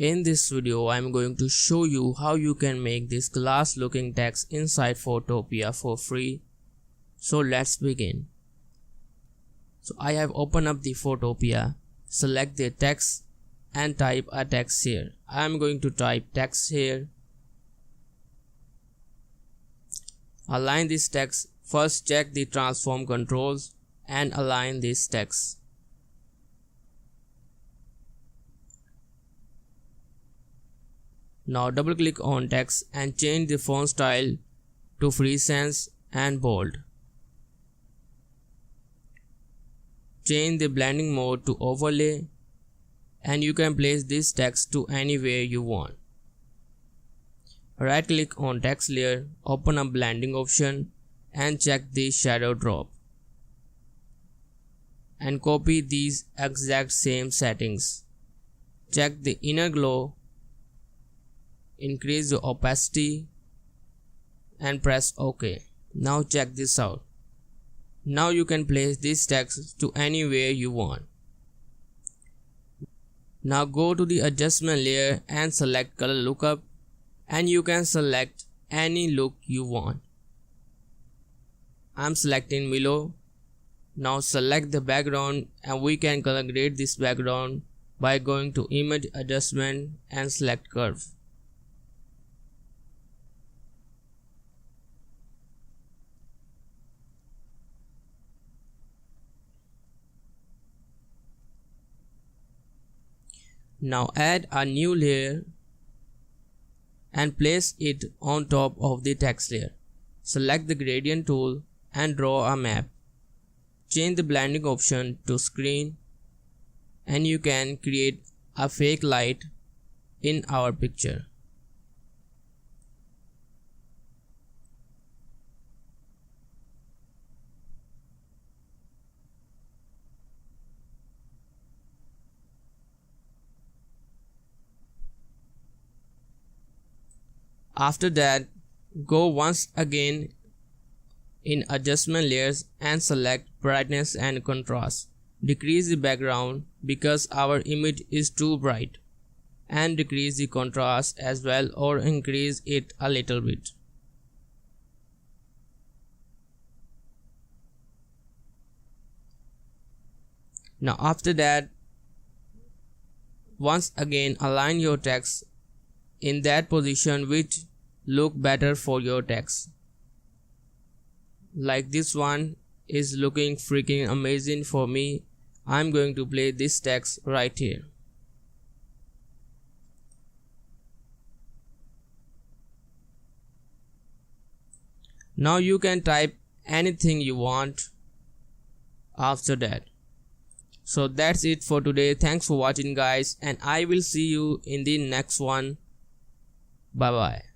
In this video, I am going to show you how you can make this glass looking text inside Photopea for free. So let's begin. So I have opened up the Photopea, select the text and type a text here. I am going to type text here. Align this text. First check the transform controls and align this text. Now double click on text and change the font style to free sans and bold. Change the blending mode to overlay and you can place this text to anywhere you want. Right click on text layer, open up blending option and check the shadow drop. And copy these exact same settings. Check the inner glow. Increase the opacity and press OK. Now check this out. Now you can place this text to anywhere you want. Now go to the adjustment layer and select color lookup and you can select any look you want. I'm selecting Milo. Now select the background and we can color grade this background by going to image adjustment and select curve. Now add a new layer and place it on top of the text layer. Select the gradient tool and draw a map. Change the blending option to screen and you can create a fake light in our picture. After that, go once again in adjustment layers and select brightness and contrast. Decrease the background because our image is too bright and decrease the contrast as well or increase it a little bit. Now after that, once again align your text in that position which look better for your text. Like this one is looking freaking amazing for me. I'm going to play this text right here. Now you can type anything you want after that. So that's it for today. Thanks for watching guys and I will see you in the next one. Bye bye.